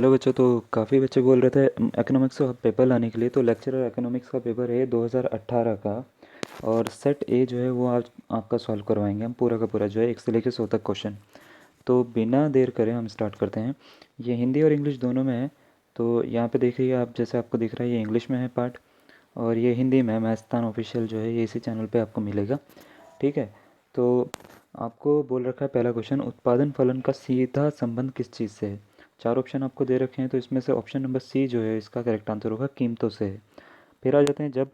Hello बच्चों। तो काफ़ी बच्चे बोल रहे थे इकोनॉमिक्स का पेपर लाने के लिए। तो लेक्चरर इकोनॉमिक्स का पेपर है 2018 का। और सेट ए जो है वो आज आपका सॉल्व करवाएंगे हम पूरा का पूरा, जो है 1 से लेकर 100 तक क्वेश्चन। तो बिना देर करे हम स्टार्ट करते हैं। ये हिंदी और इंग्लिश दोनों में है। तो यहाँ पे देखिए आप, जैसे आपको दिख रहा है ये इंग्लिश में है पार्ट, और ये हिंदी में है। मैथस्तान ऑफिशियल जो है ये इसी चैनल पे आपको मिलेगा। ठीक है। तो आपको बोल रखा है पहला क्वेश्चन, उत्पादन फलन का सीधा संबंध किस चीज़ से है। चार ऑप्शन आपको दे रखे हैं, तो इसमें से ऑप्शन नंबर सी जो है इसका करेक्ट आंसर होगा, कीमतों से है। फिर आ जाते हैं, जब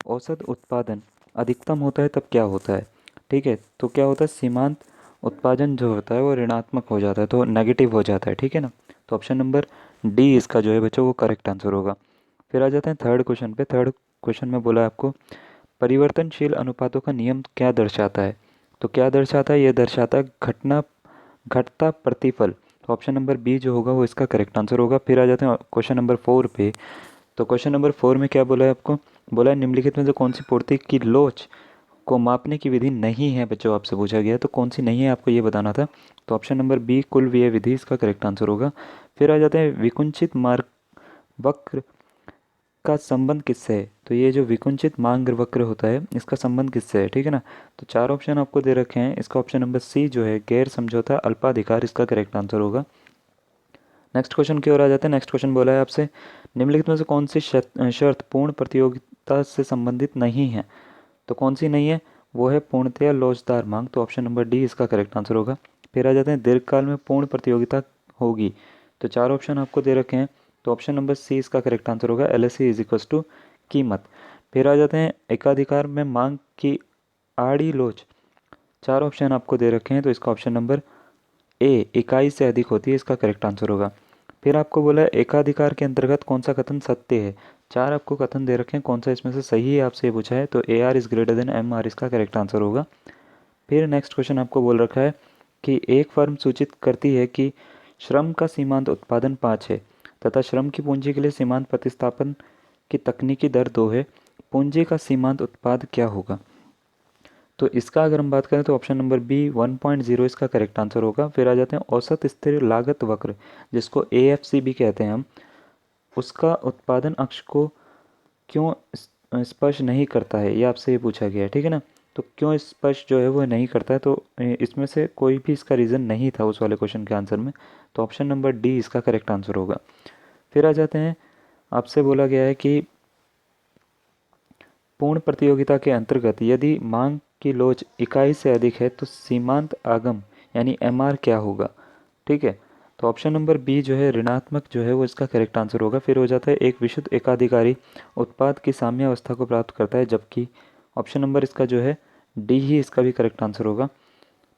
औसत उत्पादन अधिकतम होता है तब क्या होता है। ठीक है। तो क्या होता है, सीमांत उत्पादन जो होता है वो ऋणात्मक हो जाता है, तो नेगेटिव हो जाता है। ठीक है ना। तो ऑप्शन नंबर डी इसका जो है बच्चों वो करेक्ट आंसर होगा। फिर आ जाते हैं थर्ड क्वेश्चन पे। थर्ड क्वेश्चन में बोला है आपको, परिवर्तनशील अनुपातों का नियम क्या दर्शाता है। तो क्या दर्शाता है, ये दर्शाता है घटता प्रतिफल। तो ऑप्शन नंबर बी जो होगा वो इसका करेक्ट आंसर होगा। फिर आ जाते हैं क्वेश्चन नंबर 4 पे। तो क्वेश्चन नंबर 4 में क्या बोला है आपको, बोला है निम्नलिखित में से कौन सी पूर्ति की लोच को मापने की विधि नहीं है। बच्चों आपसे पूछा गया है, तो कौन सी नहीं है आपको ये बताना था। तो ऑप्शन नंबर बी कुल व्यय विधि इसका करेक्ट आंसर होगा। फिर आ जाते हैं विकुंचित मार्ग वक्र का संबंध किससे है। तो ये जो विकुंचित मांग वक्र होता है इसका संबंध किससे है। ठीक है ना। तो चार ऑप्शन आपको दे रखे हैं, इसका ऑप्शन नंबर सी जो है गैर समझौता अल्पाधिकार इसका करेक्ट आंसर होगा। नेक्स्ट क्वेश्चन की ओर आ जाते हैं। नेक्स्ट क्वेश्चन बोला है आपसे, निम्नलिखित में से कौन सी शर्त पूर्ण प्रतियोगिता से संबंधित नहीं है। तो कौन सी नहीं है, वो है पूर्णतया लोचदार मांग। तो ऑप्शन नंबर डी इसका करेक्ट आंसर होगा। फिर आ जाते हैं, दीर्घकाल में पूर्ण प्रतियोगिता होगी। तो चार ऑप्शन आपको दे रखे हैं, तो ऑप्शन नंबर सी इसका करेक्ट आंसर होगा, L S C is equals to कीमत। फिर आ जाते हैं, एकाधिकार में मांग की आड़ी लोच। चार ऑप्शन आपको दे रखे हैं, तो इसका ऑप्शन नंबर ए इकाई से अधिक होती है इसका करेक्ट आंसर होगा। फिर आपको बोला है एकाधिकार के अंतर्गत कौन सा कथन सत्य है। चार आपको कथन दे रखे हैं, कौन सा इसमें से सही है आपसे ये पूछा है। तो A R is greater than M R इसका करेक्ट आंसर होगा। फिर नेक्स्ट क्वेश्चन आपको बोल रखा है कि एक फर्म सूचित करती है कि श्रम का सीमांत उत्पादन 5 है तथा श्रम की पूंजी के लिए सीमांत प्रतिस्थापन की तकनीकी दर 2 है। पूंजी का सीमांत उत्पाद क्या होगा। तो इसका अगर हम बात करें तो ऑप्शन नंबर बी 1.0 इसका करेक्ट आंसर होगा। फिर आ जाते हैं औसत स्थिर लागत वक्र, जिसको ए एफ सी भी कहते हैं हम, उसका उत्पादन अक्ष को क्यों स्पर्श नहीं करता है, ये आपसे ये पूछा गया है। ठीक है ना। तो क्यों स्पर्श जो है वो नहीं करता है, तो इसमें से कोई भी इसका रीज़न नहीं था उस वाले क्वेश्चन के आंसर में। तो ऑप्शन नंबर डी इसका करेक्ट आंसर होगा। फिर आ जाते हैं, आपसे बोला गया है कि पूर्ण प्रतियोगिता के अंतर्गत यदि मांग की लोच इकाई से अधिक है तो सीमांत आगम यानी एमआर क्या होगा। ठीक है। तो ऑप्शन नंबर बी जो है ऋणात्मक जो है वो इसका करेक्ट आंसर होगा। फिर हो जाता है, एक विशुद्ध एकाधिकारी उत्पाद की साम्यावस्था को प्राप्त करता है, जबकि ऑप्शन नंबर इसका जो है डी ही इसका भी करेक्ट आंसर होगा।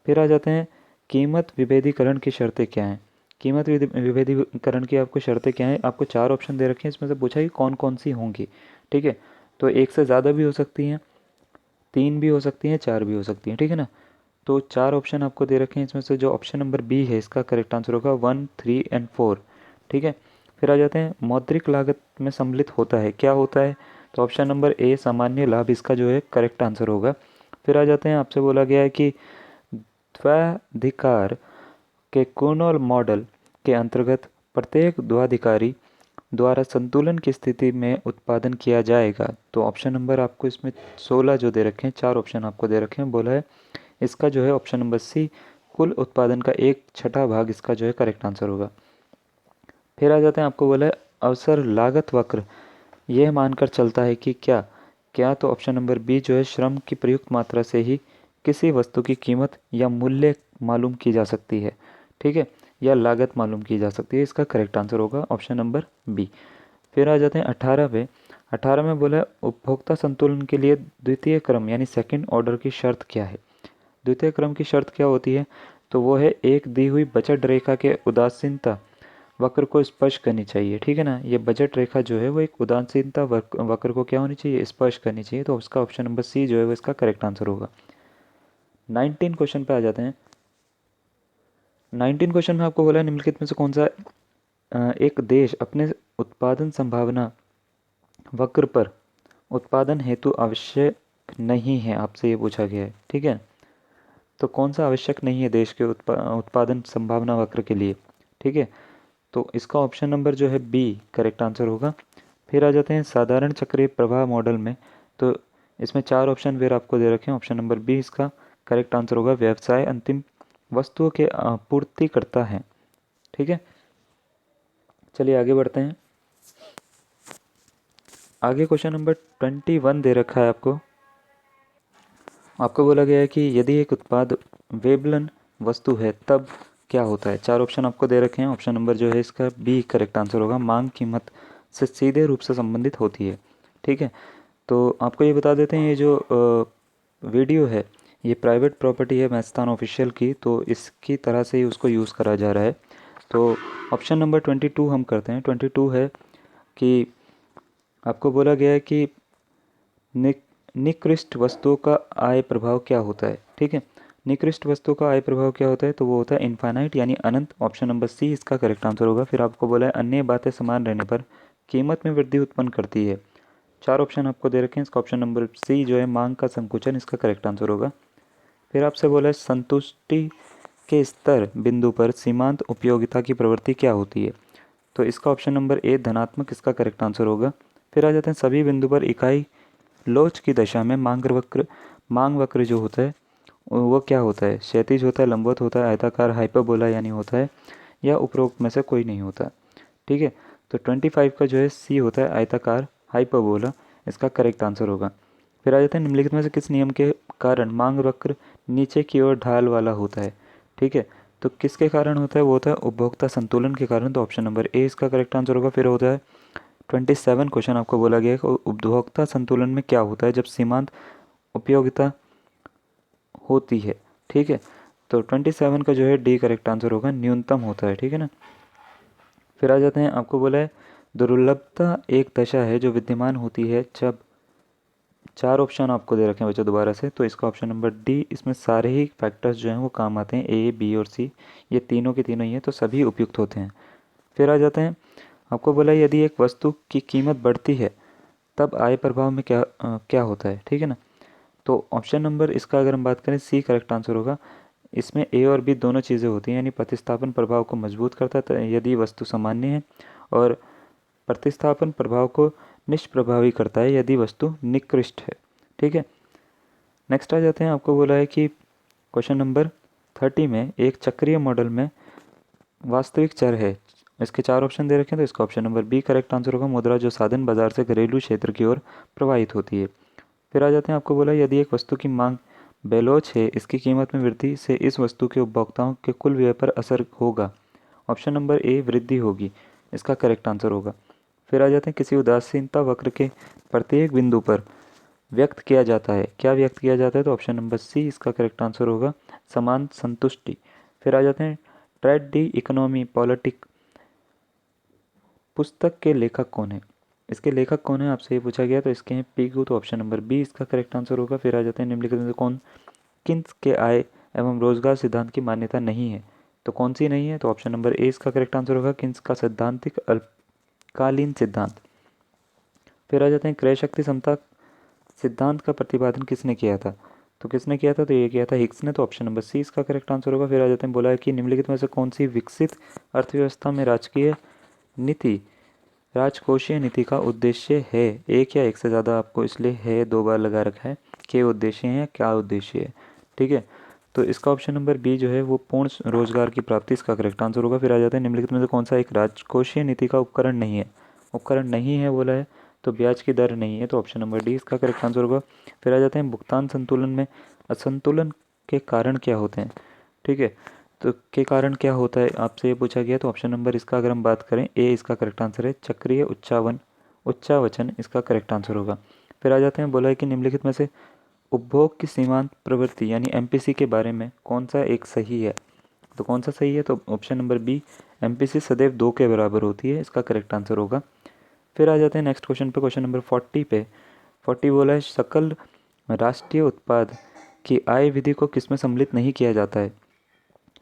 फिर आ जाते हैं, कीमत विभेदीकरण की शर्तें क्या हैं। कीमत विभेदीकरण की आपको शर्तें क्या हैं, आपको चार ऑप्शन दे रखे हैं, इसमें से पूछा कि कौन कौन सी होंगी। ठीक है। तो एक से ज़्यादा भी हो सकती हैं, तीन भी हो सकती हैं, चार भी हो सकती हैं। ठीक है ना। तो चार ऑप्शन आपको दे रखे हैं, इसमें से जो ऑप्शन नंबर बी है इसका करेक्ट आंसर होगा 1, 3 एंड 4। ठीक है। फिर आ जाते हैं, मौद्रिक लागत में सम्मिलित होता है, क्या होता है। तो ऑप्शन नंबर ए सामान्य लाभ इसका जो है करेक्ट आंसर होगा। फिर आ जाते हैं, आपसे बोला गया है कि द्वैधिकार के कुर्नल मॉडल के अंतर्गत प्रत्येक द्वाधिकारी द्वारा संतुलन की स्थिति में उत्पादन किया जाएगा। तो ऑप्शन नंबर आपको इसमें 16 जो दे रखे हैं, चार ऑप्शन आपको दे रखे हैं, बोला है इसका जो है ऑप्शन नंबर सी कुल उत्पादन का 1/6 भाग इसका जो है करेक्ट आंसर होगा। फिर आ जाते हैं, आपको बोला है अवसर लागत वक्र यह मानकर चलता है कि क्या क्या तो ऑप्शन नंबर बी जो है श्रम की प्रयुक्त मात्रा से ही किसी वस्तु की कीमत या मूल्य मालूम की जा सकती है। ठीक है। या लागत मालूम की जा सकती है, इसका करेक्ट आंसर होगा ऑप्शन नंबर बी। फिर आ जाते हैं 18 पे। 18 में बोला है, उपभोक्ता संतुलन के लिए द्वितीय क्रम यानी सेकंड ऑर्डर की शर्त क्या है। द्वितीय क्रम की शर्त क्या होती है, तो वो है एक दी हुई बजट रेखा के उदासीनता वक्र को स्पर्श करनी चाहिए। ठीक है ना। ये बजट रेखा जो है वो एक उदासीनता वक्र को क्या होनी चाहिए, स्पर्श करनी चाहिए। तो उसका ऑप्शन नंबर सी जो है वो इसका करेक्ट आंसर होगा। 19 क्वेश्चन पे आ जाते हैं। 19 क्वेश्चन में आपको बोला है, निम्नलिखित में से कौन सा एक देश अपने उत्पादन संभावना वक्र पर उत्पादन हेतु आवश्यक नहीं है, आपसे ये पूछा गया है। ठीक है। तो कौन सा आवश्यक नहीं है देश के उत्पादन संभावना वक्र के लिए। ठीक है। तो इसका ऑप्शन नंबर जो है बी करेक्ट आंसर होगा। फिर आ जाते हैं साधारण चक्रीय प्रवाह मॉडल में। तो इसमें 4 ऑप्शन फिर आपको दे रखे हैं। ऑप्शन नंबर बी इसका करेक्ट आंसर होगा। व्यवसाय अंतिम वस्तुओं के आपूर्ति करता है। ठीक है, चलिए आगे बढ़ते हैं। आगे क्वेश्चन नंबर 21 दे रखा है आपको। आपको बोला गया है कि यदि एक उत्पाद वेबलन वस्तु है तब क्या होता है। 4 ऑप्शन आपको दे रखे हैं। ऑप्शन नंबर जो है इसका बी करेक्ट आंसर होगा। मांग कीमत से सीधे रूप से संबंधित होती है। ठीक है, तो आपको ये बता देते हैं ये जो वीडियो है ये प्राइवेट प्रॉपर्टी है मैस्तान ऑफिशियल की, तो इसकी तरह से ही उसको यूज़ करा जा रहा है। तो ऑप्शन नंबर 22 हम करते हैं। 22 है कि आपको बोला गया है कि निकृष्ट वस्तुओं का आय प्रभाव क्या होता है। ठीक है, निकृष्ट वस्तुओं का आय प्रभाव क्या होता है, तो वो होता है इनफाइनाइट यानी अनंत। ऑप्शन नंबर सी इसका करेक्ट आंसर होगा। फिर आपको बोला है अन्य बातें समान रहने पर कीमत में वृद्धि उत्पन्न करती है। 4 ऑप्शन आपको दे रखे हैं। इसका ऑप्शन नंबर सी जो है मांग का संकुचन, इसका करेक्ट आंसर होगा। फिर आपसे बोला है संतुष्टि के स्तर बिंदु पर सीमांत उपयोगिता की प्रवृत्ति क्या होती है, तो इसका ऑप्शन नंबर ए धनात्मक, इसका करेक्ट आंसर होगा। फिर आ जाते हैं सभी बिंदु पर इकाई लोच की दशा में मांग वक्र जो होता है वो क्या होता है, क्षैतिज होता है, लंबवत होता है, आयताकार हाइपरबोला यानी होता है, या उपरोक्त में से कोई नहीं होता। ठीक है, तो 25 का जो है सी होता है आयताकार हाइपरबोला, इसका करेक्ट आंसर होगा। फिर आ जाते हैं निम्नलिखित में से किस नियम के कारण मांग वक्र नीचे की ओर ढाल वाला होता है। ठीक है, तो किसके कारण होता है, वो होता है उपभोक्ता संतुलन के कारण, तो ऑप्शन नंबर ए इसका करेक्ट आंसर होगा। फिर होता है 27 क्वेश्चन आपको बोला गया है कि उपभोक्ता संतुलन में क्या होता है जब सीमांत उपयोगिता होती है। ठीक है, तो 27 का जो है डी करेक्ट आंसर होगा, न्यूनतम होता है। ठीक है ना। फिर आ जाते हैं, आपको बोला है दुर्लभता एक दशा है जो विद्यमान होती है जब। 4 ऑप्शन आपको दे रखे हैं बच्चों दोबारा से, तो इसका ऑप्शन नंबर डी, इसमें सारे ही फैक्टर्स जो हैं वो काम आते हैं, ए बी और सी, ये तीनों के तीनों ही हैं, तो सभी उपयुक्त होते हैं। फिर आ जाते हैं, आपको बोला है यदि एक वस्तु की कीमत बढ़ती है तब आय प्रभाव में क्या होता है। ठीक है ना, तो ऑप्शन नंबर इसका अगर हम बात करें सी करेक्ट आंसर होगा। इसमें ए और बी दोनों चीज़ें होती हैं, यानी प्रतिस्थापन प्रभाव को मजबूत करता है यदि वस्तु सामान्य है, और प्रतिस्थापन प्रभाव को निष्प्रभावी करता है यदि वस्तु निकृष्ट है। ठीक है, नेक्स्ट आ जाते हैं। आपको बोला है कि क्वेश्चन नंबर 30 में एक चक्रीय मॉडल में वास्तविक चर है, इसके 4 ऑप्शन दे रखे हैं, तो इसका option number B correct answer होगा। मुद्रा जो साधन बाजार से घरेलू क्षेत्र की ओर प्रवाहित होती है। फिर आ जाते हैं, आपको बोला यदि एक वस्तु की मांग बेलोच है, इसकी कीमत में वृद्धि से इस वस्तु के उपभोक्ताओं के कुल व्यय पर असर होगा। ऑप्शन नंबर ए वृद्धि होगी, इसका करेक्ट आंसर होगा। फिर आ जाते हैं, किसी उदासीनता वक्र के प्रत्येक बिंदु पर व्यक्त किया जाता है, क्या व्यक्त किया जाता है, तो ऑप्शन नंबर सी इसका करेक्ट आंसर होगा, समान संतुष्टि। फिर आ जाते हैं, ट्रेड डी इकोनॉमी पॉलिटिक पुस्तक के लेखक कौन है, इसके लेखक कौन है आपसे ये पूछा गया, तो इसके हैं पीगू, तो ऑप्शन नंबर बी इसका करेक्ट आंसर होगा। फिर आ जाते हैं निम्नलिखित में से कौन किन्स के आय एवं रोजगार सिद्धांत की मान्यता नहीं है, तो कौन सी नहीं है, तो ऑप्शन नंबर ए इसका करेक्ट आंसर होगा, किन्स का सैद्धांतिक अल्पकालीन सिद्धांत। फिर आ जाते हैं, क्रय शक्ति समता सिद्धांत का प्रतिपादन किसने किया था, तो किसने किया था, तो ये किया था हिग्स ने, तो ऑप्शन नंबर सी इसका करेक्ट आंसर होगा। फिर आ जाते हैं, बोला है कि निम्नलिखित में से कौन सी विकसित अर्थव्यवस्था में राजकीय नीति राजकोषीय नीति का उद्देश्य है, एक या एक से ज़्यादा आपको इसलिए है 2 बार लगा रखा है, के उद्देश्य हैं, क्या उद्देश्य है। ठीक है, तो इसका ऑप्शन नंबर बी जो है वो पूर्ण रोजगार की प्राप्ति, इसका करेक्ट आंसर होगा। फिर आ जाते हैं, निम्नलिखित में से कौन सा एक राजकोषीय नीति का उपकरण नहीं है, उपकरण नहीं है बोला है, तो ब्याज की दर नहीं है, तो ऑप्शन नंबर डी इसका करेक्ट आंसर होगा। फिर आ जाते हैं, भुगतान संतुलन में असंतुलन के कारण क्या होते हैं। ठीक है, तो के कारण क्या होता है आपसे ये पूछा गया, तो ऑप्शन नंबर इसका अगर हम बात करें ए इसका करेक्ट आंसर है, चक्रीय उच्चावचन इसका करेक्ट आंसर होगा। फिर आ जाते हैं, बोला है कि निम्नलिखित में से उपभोग की सीमांत प्रवृत्ति यानी एमपीसी के बारे में कौन सा एक सही है, तो कौन सा सही है, तो ऑप्शन नंबर बी एमपीसी सदैव 2 के बराबर होती है, इसका करेक्ट आंसर होगा। फिर आ जाते हैं नेक्स्ट क्वेश्चन पे, क्वेश्चन नंबर 40 पे। 40 बोला है सकल राष्ट्रीय उत्पाद की आय विधि को किसमें सम्मिलित नहीं किया जाता है,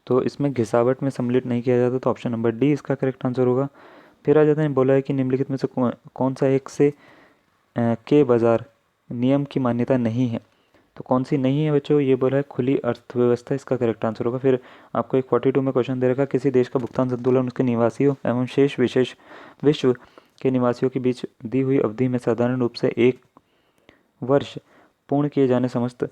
तो इसमें घिसावट में सम्मिलित नहीं किया जाता, तो ऑप्शन नंबर डी इसका करेक्ट आंसर होगा। फिर आ जाते हैं, बोला है कि निम्नलिखित में से कौन सा एक से के बाजार नियम की मान्यता नहीं है, तो कौन सी नहीं है बच्चों, ये बोला है खुली अर्थव्यवस्था, इसका करेक्ट आंसर होगा। फिर आपको एक 42 में क्वेश्चन दे रखा है, किसी देश का भुगतान संतुलन उसके निवासियों एवं शेष विशेष विश्व के निवासियों के बीच दी हुई अवधि में साधारण रूप से एक वर्ष पूर्ण किए जाने समस्त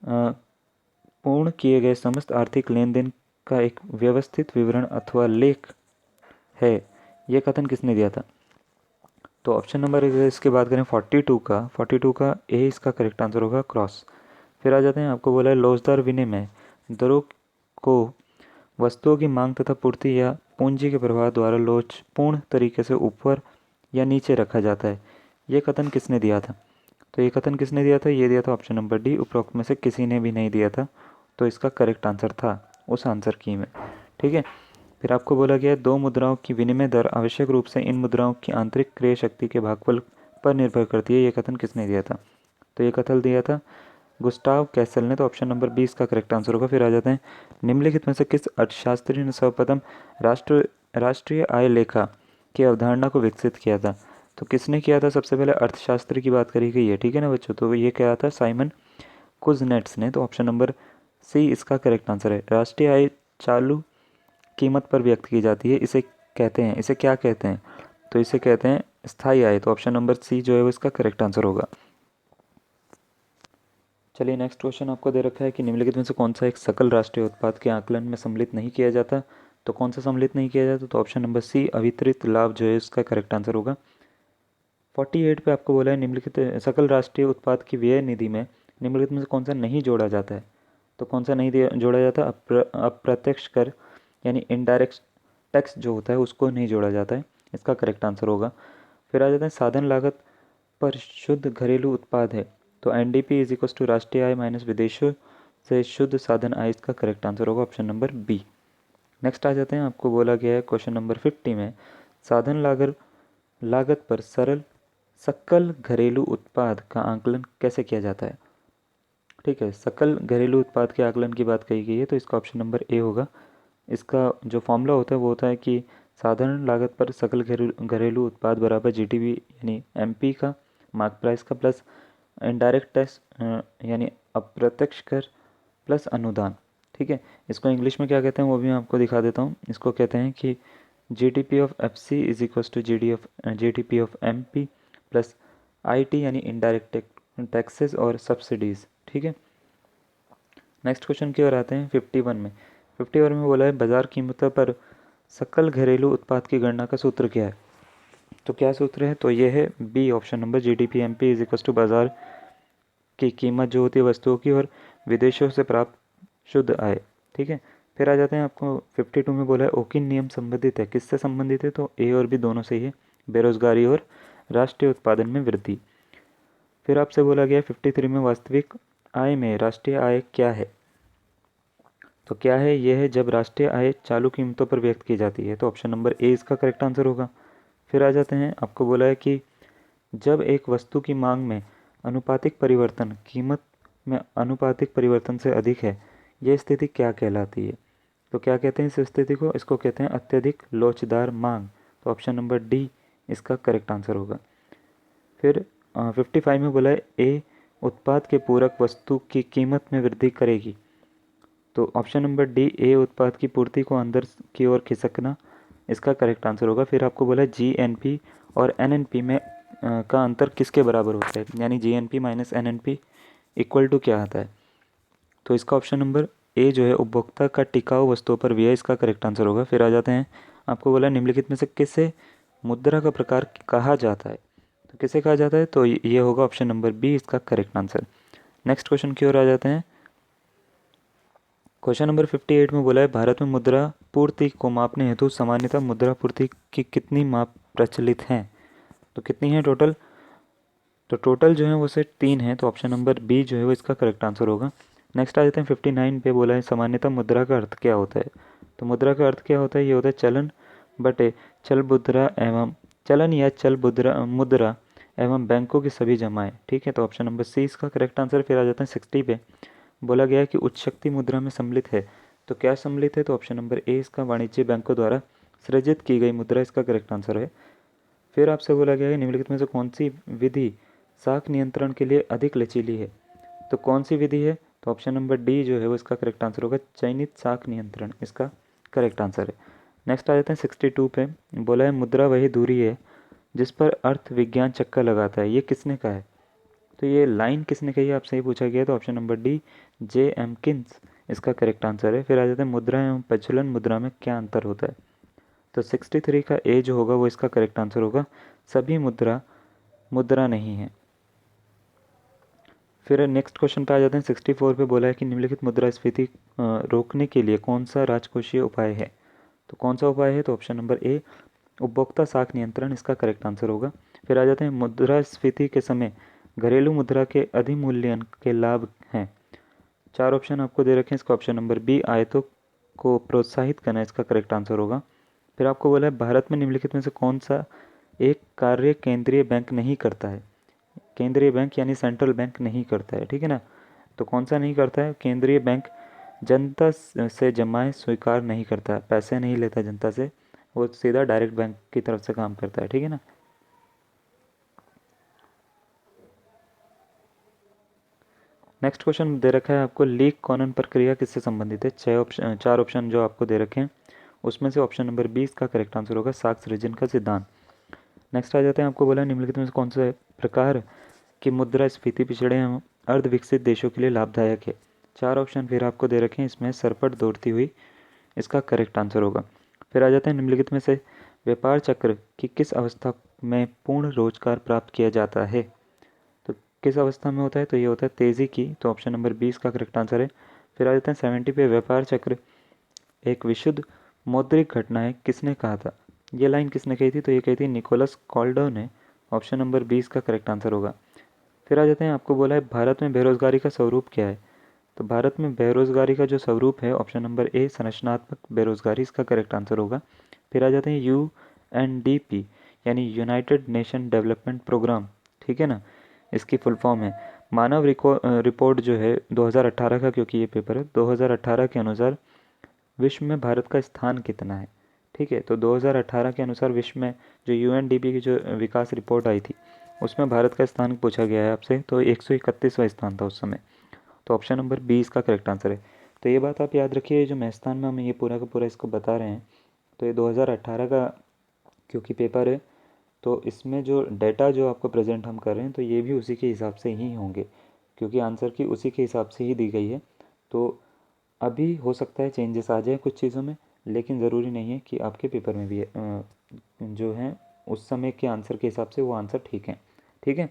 पूर्ण किए गए समस्त आर्थिक लेन देन का एक व्यवस्थित विवरण अथवा लेख है, यह कथन किसने दिया था? तो ऑप्शन नंबर इसके बात करें 42 का ए इसका करेक्ट आंसर होगा, क्रॉस। फिर आ जाते हैं, आपको बोला है लोचदार विनिमय दरों को वस्तुओं की मांग तथा पूर्ति या पूंजी के प्रवाह द्वारा लोचपूर्ण तरीके से ऊपर या नीचे रखा जाता है, ये कथन किसने दिया था? तो ये कथन किसने दिया था? ये दिया था ऑप्शन नंबर डी, उपरोक्त में से किसी ने भी नहीं दिया था, तो इसका करेक्ट आंसर था उस आंसर की में। ठीक है। फिर आपको बोला गया दो मुद्राओं की विनिमय दर आवश्यक रूप से इन मुद्राओं की आंतरिक क्रय शक्ति के भागफल पर निर्भर करती है, ये कथन किसने दिया था? तो ये कथन दिया था गुस्टाव कैसल ने, तो ऑप्शन नंबर 20 का करेक्ट आंसर होगा। फिर आ जाते हैं, निम्नलिखित में से किस अर्थशास्त्री ने सर्वप्रथम राष्ट्रीय आय लेखा की अवधारणा को विकसित किया था? तो किसने किया था? सबसे पहले अर्थशास्त्री की बात करी गई है, ठीक है ना बच्चों। तो ये क्या था? साइमन कुजनेट्स ने, तो ऑप्शन नंबर सी इसका करेक्ट आंसर है। राष्ट्रीय आय चालू कीमत पर व्यक्त की जाती है, इसे कहते हैं, इसे क्या कहते हैं? तो इसे कहते हैं स्थायी आय, तो ऑप्शन नंबर सी जो है वो इसका करेक्ट आंसर होगा। चलिए नेक्स्ट क्वेश्चन आपको दे रखा है कि निम्नलिखित में से कौन सा एक सकल राष्ट्रीय उत्पाद के आकलन में सम्मिलित नहीं किया जाता? तो कौन सा सम्मिलित नहीं किया जाता? तो ऑप्शन नंबर सी अवितरित लाभ जो है इसका करेक्ट आंसर होगा। 48 पे आपको बोला है निम्नलिखित सकल राष्ट्रीय उत्पाद की व्यय निधि में निम्नलिखित में से कौन सा नहीं जोड़ा जाता है? तो कौन सा नहीं जोड़ा जाता? अप्रत्यक्ष कर यानी इनडायरेक्ट टैक्स जो होता है उसको नहीं जोड़ा जाता है, इसका करेक्ट आंसर होगा। फिर आ जाता है साधन लागत पर शुद्ध घरेलू उत्पाद है, तो एनडीपी इज इक्वल टू राष्ट्रीय आय माइनस विदेशों से शुद्ध साधन आय, इसका करेक्ट आंसर होगा ऑप्शन नंबर बी। नेक्स्ट आ जाते हैं, आपको बोला गया है क्वेश्चन नंबर 50 में साधन लागत पर सरल सकल घरेलू उत्पाद का आकलन कैसे किया जाता है? ठीक है, सकल घरेलू उत्पाद के आकलन की बात कही गई है, तो इसका ऑप्शन नंबर ए होगा। इसका जो फॉर्मूला होता है वो होता है कि साधारण लागत पर सकल घरेलू उत्पाद बराबर जीडीपी यानी एमपी का मार्क प्राइस का प्लस इनडायरेक्ट टैक्स यानी अप्रत्यक्ष कर प्लस अनुदान। ठीक है, इसको इंग्लिश में क्या कहते हैं वो भी मैं आपको दिखा देता हूँ। इसको कहते हैं कि GDP of FC is equal to GDP of MP plus IT यानी इनडायरेक्ट टैक्सेस और सब्सिडीज़। ठीक है, नेक्स्ट क्वेश्चन की ओर आते हैं 51 में। 51 में बोला है बाजार कीमतों पर सकल घरेलू उत्पाद की गणना का सूत्र क्या है? तो क्या सूत्र है? तो ये है B option number, GDP MP is equal to बाजार की कीमत जो होती है वस्तुओं की और विदेशों से प्राप्त शुद्ध आय। ठीक है, फिर आ जाते हैं, आपको 52 में बोला है ओकिन नियम संबंधित है, किससे संबंधित है? तो ए और बी दोनों से ही है, बेरोजगारी और राष्ट्रीय उत्पादन में वृद्धि। फिर आपसे बोला गया 53 में वास्तविक आय में राष्ट्रीय आय क्या है? तो क्या है? यह है जब राष्ट्रीय आय चालू कीमतों पर व्यक्त की जाती है, तो ऑप्शन नंबर ए इसका करेक्ट आंसर होगा। फिर आ जाते हैं, आपको बोला है कि जब एक वस्तु की मांग में अनुपातिक परिवर्तन कीमत में अनुपातिक परिवर्तन से अधिक है, यह स्थिति क्या कहलाती है? तो क्या कहते हैं इस स्थिति को? इसको कहते हैं अत्यधिक लोचदार मांग, तो ऑप्शन नंबर डी इसका करेक्ट आंसर होगा। फिर 55 में बोला है ए उत्पाद के पूरक वस्तु की कीमत में वृद्धि करेगी, तो ऑप्शन नंबर डी ए उत्पाद की पूर्ति को अंदर की ओर खिसकना, इसका करेक्ट आंसर होगा। फिर आपको बोला जीएनपी और एनएनपी में का अंतर किसके बराबर होता है, यानी GNP minus NNP equal to क्या आता है? तो इसका ऑप्शन नंबर ए जो है उपभोक्ता का टिकाऊ वस्तुओं पर व्यय, इसका करेक्ट आंसर होगा। फिर आ जाते हैं, आपको बोला निम्नलिखित में से किसे मुद्रा का प्रकार कहा जाता है? तो किसे कहा जाता है? तो ये होगा ऑप्शन नंबर बी इसका करेक्ट आंसर। नेक्स्ट क्वेश्चन की ओर आ जाते हैं, क्वेश्चन नंबर 58 में बोला है भारत में मुद्रा पूर्ति को मापने हेतु सामान्यतः मुद्रा पूर्ति की कितनी माप प्रचलित हैं? तो कितनी है टोटल? तो टोटल जो है वो से 3 है, तो ऑप्शन नंबर बी जो है वो इसका करेक्ट आंसर होगा। नेक्स्ट आ जाते हैं 59 पे, बोला है सामान्यतः मुद्रा का अर्थ क्या होता है? तो मुद्रा का अर्थ क्या होता है? ये होता है चलन बटे चल मुद्रा एवं चलन या चल मुद्रा एवं बैंकों की सभी जमाएं। ठीक है, तो ऑप्शन नंबर सी इसका करेक्ट आंसर। फिर आ जाते हैं 60 पे, बोला गया है कि उच्च शक्ति मुद्रा में सम्मिलित है, तो क्या सम्मिलित है? तो ऑप्शन नंबर ए इसका वाणिज्य बैंकों द्वारा सृजित की गई मुद्रा इसका करेक्ट आंसर है। फिर आपसे बोला गया है निम्नलिखित में से कौन सी विधि साख नियंत्रण के लिए अधिक लचीली है? तो कौन सी विधि है? तो ऑप्शन नंबर डी जो है वो इसका करेक्ट आंसर होगा, चयनित साख नियंत्रण इसका करेक्ट आंसर है। नेक्स्ट आ जाते हैं 62 पे। बोला है मुद्रा वही दूरी है जिस पर अर्थ विज्ञान चक्कर लगाता है, ये किसने कहा है? तो ये लाइन किसने कही है आपसे ये पूछा गया है, तो ऑप्शन नंबर डी जे एम्किंस इसका करेक्ट आंसर है। फिर आ जाता है मुद्रा एवं प्रचलन मुद्रा में क्या अंतर होता है? तो 63 का ए जो होगा वो इसका करेक्ट आंसर होगा, सभी मुद्रा मुद्रा नहीं है। फिर नेक्स्ट क्वेश्चन पे आ जाते हैं 64 पे। बोला है कि निम्नलिखित मुद्रास्फीति रोकने के लिए कौन सा राजकोषीय उपाय है? तो कौन सा उपाय है? तो ऑप्शन नंबर ए उपभोक्ता साख नियंत्रण इसका करेक्ट आंसर होगा। फिर आ जाते हैं मुद्रास्फीति के समय घरेलू मुद्रा के अधिमूल्यन के लाभ हैं। 4 ऑप्शन आपको दे रखे हैं, इसका ऑप्शन नंबर बी आयतों को प्रोत्साहित करना इसका करेक्ट आंसर होगा। फिर आपको बोला है भारत में निम्नलिखित में से कौन सा एक कार्य केंद्रीय बैंक नहीं करता है? केंद्रीय बैंक यानी सेंट्रल बैंक नहीं करता है, ठीक है ना। तो कौन सा नहीं करता है? केंद्रीय बैंक जनता से जमाएं स्वीकार नहीं करता, पैसे नहीं लेता जनता से, वो सीधा डायरेक्ट बैंक की तरफ से काम करता है, ठीक है ना। नेक्स्ट क्वेश्चन दे रखा है आपको, लीक कॉनन प्रक्रिया किससे संबंधित है? 4 ऑप्शन जो आपको दे रखे हैं उसमें से ऑप्शन नंबर 20 का करेक्ट आंसर होगा, साक्ष्य सृजन का सिद्धांत। नेक्स्ट आ जाते हैं, आपको बोला निम्नलिखित में से कौन सा प्रकार की मुद्रास्फीति पिछड़े एवं अर्ध विकसित देशों के लिए लाभदायक है? 4 ऑप्शन फिर आपको दे रखे हैं, इसमें सरपट दौड़ती हुई इसका करेक्ट आंसर होगा। फिर आ जाते हैं निम्नलिखित में से व्यापार चक्र की किस अवस्था में पूर्ण रोजगार प्राप्त किया जाता है? तो किस अवस्था में होता है? तो ये होता है तेज़ी की, तो ऑप्शन नंबर 20 का करेक्ट आंसर है। फिर आ जाते हैं 70 पे, व्यापार चक्र एक विशुद्ध मौद्रिक घटना है, किसने कहा था? ये लाइन किसने कही थी? तो ये कही थी निकोलस कॉल्डो ने, ऑप्शन नंबर 20 का करेक्ट आंसर होगा। फिर आ जाते हैं, आपको बोला है भारत में बेरोजगारी का स्वरूप क्या है? तो भारत में बेरोजगारी का जो स्वरूप है ऑप्शन नंबर ए संरचनात्मक बेरोजगारी इसका करेक्ट आंसर होगा। फिर आ जाते हैं UNDP यानी यूनाइटेड नेशन डेवलपमेंट प्रोग्राम, ठीक है ना, इसकी फुल फॉर्म है। मानव रिपोर्ट जो है 2018 का, क्योंकि ये पेपर है 2018 के अनुसार विश्व में भारत का स्थान कितना है? ठीक है, तो 2018 के अनुसार विश्व में जो UNDP की जो विकास रिपोर्ट आई थी उसमें भारत का स्थान पूछा गया है आपसे, तो 131वां स्थान था उस समय। तो ऑप्शन नंबर 20 का करेक्ट आंसर है। तो ये बात आप याद रखिए, जो मैथ्स में हमें ये पूरा का पूरा इसको बता रहे हैं, तो ये 2018 का क्योंकि पेपर है, तो इसमें जो डाटा जो आपको प्रेजेंट हम कर रहे हैं तो ये भी उसी के हिसाब से ही होंगे, क्योंकि आंसर की उसी के हिसाब से ही दी गई है। तो अभी हो सकता है चेंजेस आ जाए कुछ चीज़ों में, लेकिन ज़रूरी नहीं है कि आपके पेपर में भी जो है उस समय के आंसर के हिसाब से वो आंसर ठीक है, ठीक है।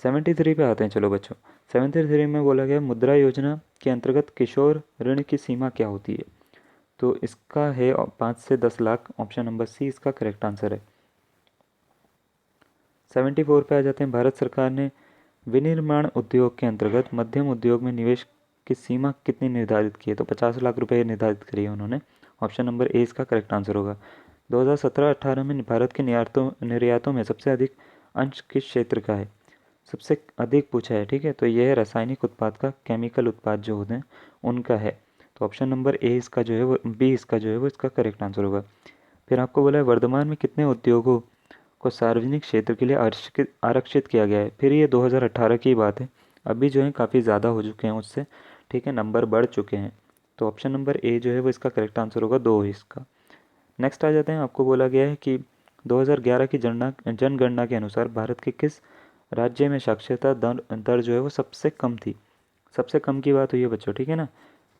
73 पे आते हैं, चलो बच्चों। 73 में बोला गया मुद्रा योजना के अंतर्गत किशोर ऋण की सीमा क्या होती है? तो इसका है 5 से 10 लाख, ऑप्शन नंबर सी इसका करेक्ट आंसर है। 74 पे आ जाते हैं, भारत सरकार ने विनिर्माण उद्योग के अंतर्गत मध्यम उद्योग में निवेश की सीमा कितनी निर्धारित की है? तो 50 लाख रुपए निर्धारित करी है उन्होंने, ऑप्शन नंबर ए इसका करेक्ट आंसर होगा। 2017-18 में भारत के निर्यातों में सबसे अधिक अंश किस क्षेत्र का है? सबसे अधिक पूछा है, ठीक है, तो यह है रासायनिक उत्पाद का, केमिकल उत्पाद जो होते हैं उनका है। तो ऑप्शन नंबर ए इसका जो है वो, बी इसका जो है वो इसका करेक्ट आंसर होगा। फिर आपको बोला है वर्तमान में कितने उद्योगों को सार्वजनिक क्षेत्र के लिए आरक्षित आरक्षित किया गया है? फिर ये 2018 की बात है, अभी जो है काफ़ी ज़्यादा हो चुके हैं उससे, ठीक है, नंबर बढ़ चुके हैं। तो ऑप्शन नंबर ए जो है वो इसका करेक्ट आंसर होगा, 2 इसका। नेक्स्ट आ जाते हैं, आपको बोला गया है कि 2011 की जनगणना के अनुसार भारत के किस राज्य में साक्षरता दर दर जो है वो सबसे कम थी? सबसे कम की बात हुई है बच्चों, ठीक है ना।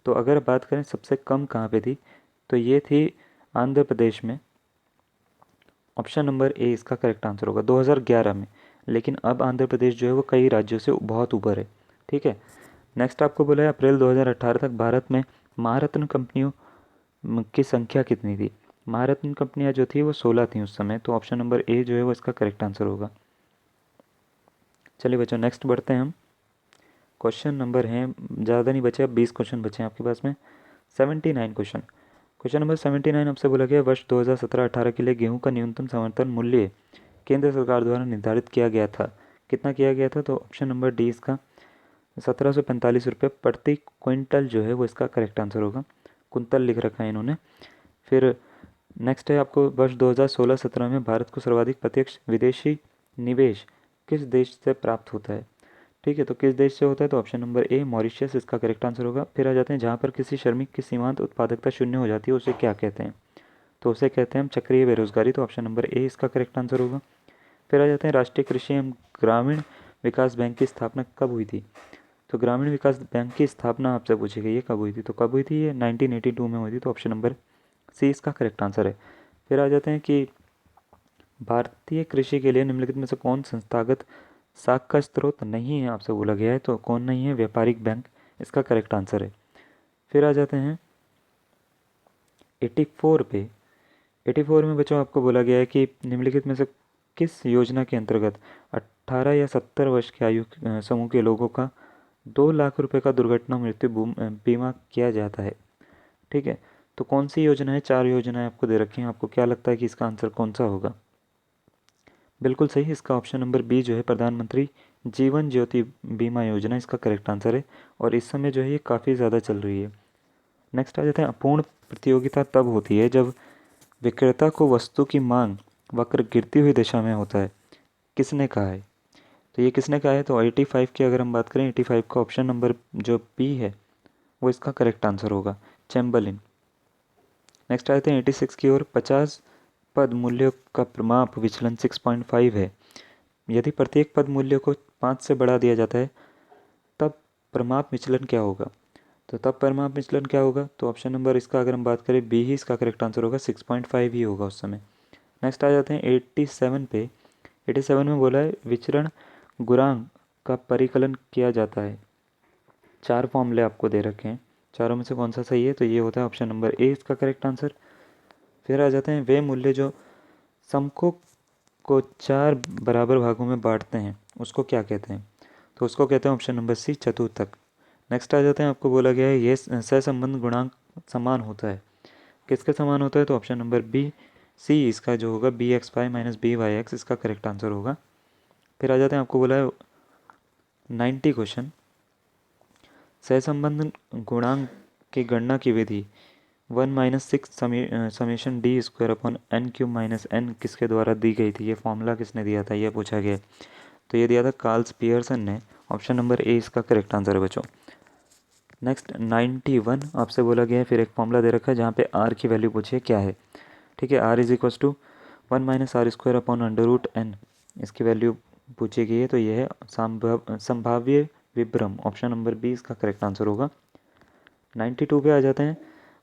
तो अगर बात करें सबसे कम कहाँ पे थी, तो ये थी आंध्र प्रदेश में, ऑप्शन नंबर ए इसका करेक्ट आंसर होगा 2011 में। लेकिन अब आंध्र प्रदेश जो है वो कई राज्यों से बहुत ऊपर है, ठीक है। नेक्स्ट आपको बोला है अप्रैल 2018 तक भारत में महारत्न कंपनियों की संख्या कितनी थी? महारत्न कंपनियां जो थी वो 16 थी उस समय, तो ऑप्शन नंबर ए जो है वो इसका करेक्ट आंसर होगा। चलिए बच्चों नेक्स्ट बढ़ते हैं हम। क्वेश्चन नंबर हैं, ज़्यादा नहीं बचे, अब 20 क्वेश्चन बचे हैं आपके पास में। 79 क्वेश्चन। क्वेश्चन नंबर 79 आपसे बोला गया वर्ष 2017-18 के लिए गेहूं का न्यूनतम समर्थन मूल्य केंद्र सरकार द्वारा निर्धारित किया गया था, कितना किया गया था? तो ऑप्शन नंबर डी इसका 1745 रुपये प्रति क्विंटल जो है वो इसका करेक्ट आंसर होगा। कुंतल लिख रखा है इन्होंने। फिर नेक्स्ट है, आपको वर्ष 2016-17 में भारत को सर्वाधिक प्रत्यक्ष विदेशी निवेश किस देश से प्राप्त होता है? ठीक है, तो किस देश से होता है, तो ऑप्शन नंबर ए मॉरिशस इसका करेक्ट आंसर होगा। फिर आ जाते हैं जहाँ पर किसी श्रमिक की सीमांत उत्पादकता शून्य हो जाती है उसे क्या कहते हैं, तो उसे कहते हैं हम चक्रीय बेरोजगारी, तो ऑप्शन नंबर ए इसका करेक्ट आंसर होगा। फिर आ जाते हैं राष्ट्रीय कृषि एवं ग्रामीण विकास बैंक की स्थापना कब हुई थी, तो ग्रामीण विकास बैंक की स्थापना आपसे पूछी गई है कब हुई थी, तो कब हुई थी, ये 1982 में हुई थी, तो ऑप्शन नंबर सी इसका करेक्ट आंसर है। फिर आ जाते हैं कि भारतीय कृषि के लिए निम्नलिखित में से कौन संस्थागत साख का स्रोत नहीं है, आपसे बोला गया है, तो कौन नहीं है, व्यापारिक बैंक इसका करेक्ट आंसर है। फिर आ जाते हैं 84 पे। 84 में बच्चों आपको बोला गया है कि निम्नलिखित में से किस योजना के अंतर्गत 18 या 70 वर्ष के आयु समूह के लोगों का 2 लाख रुपए का दुर्घटना मृत्यु बीमा किया जाता है। ठीक है, तो कौन सी योजना है, 4 योजनाएं आपको दे रखी हैं, आपको क्या लगता है कि इसका आंसर कौन सा होगा। बिल्कुल सही, इसका ऑप्शन नंबर बी जो है प्रधानमंत्री जीवन ज्योति बीमा योजना इसका करेक्ट आंसर है, और इस समय जो है ये काफ़ी ज़्यादा चल रही है। नेक्स्ट आ जाते हैं अपूर्ण प्रतियोगिता तब होती है जब विक्रेता को वस्तु की मांग वक्र गिरती हुई दिशा में होता है, किसने कहा है, तो ये किसने कहा है, तो 85 की अगर हम बात करें 85 का ऑप्शन नंबर जो बी है वो इसका करेक्ट आंसर होगा, चैम्बरलिन। नेक्स्ट आते हैं 86 की ओर। 50 पद मूल्यों का प्रमाप विचलन 6.5 है, यदि प्रत्येक पद मूल्य को 5 से बढ़ा दिया जाता है तब प्रमाप विचलन क्या होगा, तो तब प्रमाप विचलन क्या होगा, तो ऑप्शन नंबर इसका अगर हम बात करें बी ही इसका करेक्ट आंसर होगा, 6.5 ही होगा उस समय। नेक्स्ट आ जाते हैं 87 पे। 87 में बोला है विचरण गुणांक का परिकलन किया जाता है, 4 फॉर्मूले आपको दे रखे हैं, चारों में से कौन सा सही है, तो ये होता है ऑप्शन नंबर ए इसका करेक्ट आंसर। फिर आ जाते हैं वे मूल्य जो समकों को 4 बराबर भागों में बांटते हैं उसको क्या कहते हैं, तो उसको कहते हैं ऑप्शन नंबर सी चतुर्थक। नेक्स्ट आ जाते हैं आपको बोला गया है ये सहसंबंध गुणांक समान होता है, किसके समान होता है, तो ऑप्शन नंबर बी सी इसका जो होगा B X Y minus B Y X इसका करेक्ट आंसर होगा। फिर आ जाते हैं आपको बोला है 90 क्वेश्चन, सहसंबंध गुणांक की गणना की विधि 1 - 6 summation D square upon N cube minus N किसके द्वारा दी गई थी, ये फॉर्मूला किसने दिया था, ये पूछा गया, तो ये दिया था कार्ल्स पियर्सन ने, ऑप्शन नंबर ए इसका करेक्ट आंसर है बच्चों। नेक्स्ट 91 आपसे बोला गया है, फिर एक फॉर्मूला दे रखा है जहाँ पे आर की वैल्यू पूछिए क्या है। ठीक है, R is equals to 1 - r² upon √n, इसकी वैल्यू पूछी गई है, तो ये है संभाव्य विभ्रम, ऑप्शन नंबर बी इसका करेक्ट आंसर होगा। 92 पे आ जाते हैं,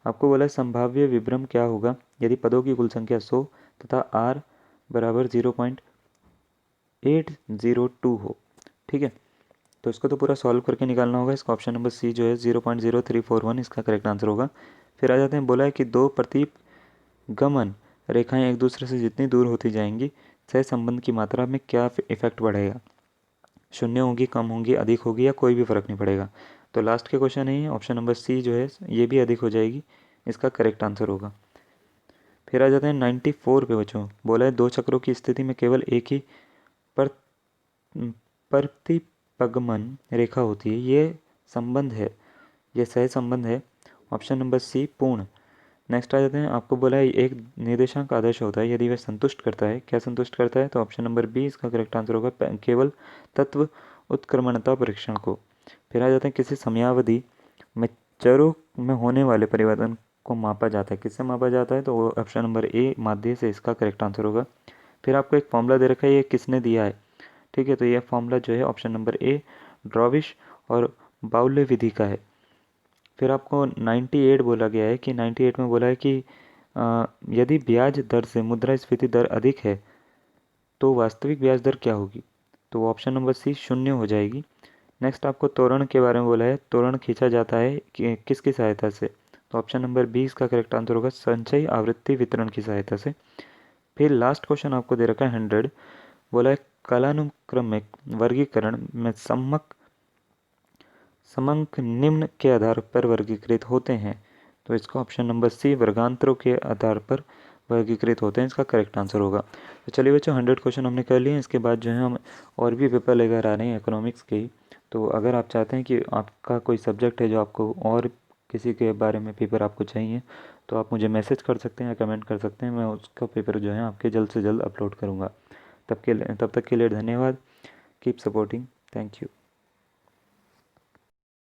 आपको बोला है संभाव्य विभ्रम क्या होगा यदि पदों की कुल संख्या 100 तथा r बराबर 0.802 हो। ठीक है, तो इसको तो पूरा सॉल्व करके निकालना होगा, इसका ऑप्शन नंबर सी जो है 0.0341 इसका करेक्ट आंसर होगा। फिर आ जाते हैं, बोला है कि दो प्रतीप गमन रेखाएं एक दूसरे से जितनी दूर होती जाएंगी सह संबंध की मात्रा में क्या इफेक्ट बढ़ेगा, शून्य होगी, कम होगी, अधिक होगी, या कोई भी फर्क नहीं पड़ेगा, तो लास्ट के क्वेश्चन है ऑप्शन नंबर सी जो है ये भी अधिक हो जाएगी, इसका करेक्ट आंसर होगा। फिर आ जाते हैं 94 पे बच्चों, बोला है दो चक्रों की स्थिति में केवल एक ही पर प्रतिपगमन रेखा होती है, ये संबंध है, ये सह संबंध है, ऑप्शन नंबर सी पूर्ण। नेक्स्ट आ जाते हैं, आपको बोला है एक निर्देशांक आदर्श होता है यदि वह संतुष्ट करता है, क्या संतुष्ट करता है, तो ऑप्शन नंबर बी इसका करेक्ट आंसर होगा, केवल तत्व उत्क्रमणता परीक्षण को। फिर आ जाते हैं किसी समयावधि में चरों में होने वाले परिवर्तन को मापा जाता है, किससे मापा जाता है, तो ऑप्शन नंबर ए माध्य से इसका करेक्ट आंसर होगा। फिर आपको एक फॉर्मूला दे रखा है, ये किसने दिया है, ठीक है, तो ये फॉर्मूला जो है ऑप्शन नंबर ए ड्रॉविश और बाउले विधि का है। फिर आपको 98 बोला गया है कि 98 में बोला है कि यदि ब्याज दर से मुद्रास्फीति दर अधिक है तो वास्तविक ब्याज दर क्या होगी, तो ऑप्शन नंबर सी शून्य हो जाएगी। नेक्स्ट आपको त्वरण के बारे में बोला है, त्वरण खींचा जाता है किसकी सहायता से, तो ऑप्शन नंबर बी इसका करेक्ट आंसर होगा, संचयी आवृत्ति वितरण की सहायता से। फिर लास्ट क्वेश्चन आपको दे रखा है 100, बोला है कालानुक्रमिक वर्गीकरण में समंक निम्न के आधार पर वर्गीकृत होते हैं, तो इसका ऑप्शन नंबर सी वर्गांतरों के आधार पर वर्गीकृत होते हैं, इसका करेक्ट आंसर होगा। तो चलिए बच्चों 100 क्वेश्चन हमने कर लिए, इसके बाद जो है हम और भी पेपर लेकर आ रहे हैं इकोनॉमिक्स के ही। तो अगर आप चाहते हैं कि आपका कोई सब्जेक्ट है जो आपको और किसी के बारे में पेपर आपको चाहिए, तो आप मुझे मैसेज कर सकते हैं या कमेंट कर सकते हैं, मैं उसका पेपर जो है आपके जल्द से जल्द अपलोड करूँगा। तब तक के लिए धन्यवाद, कीप सपोर्टिंग, थैंक यू।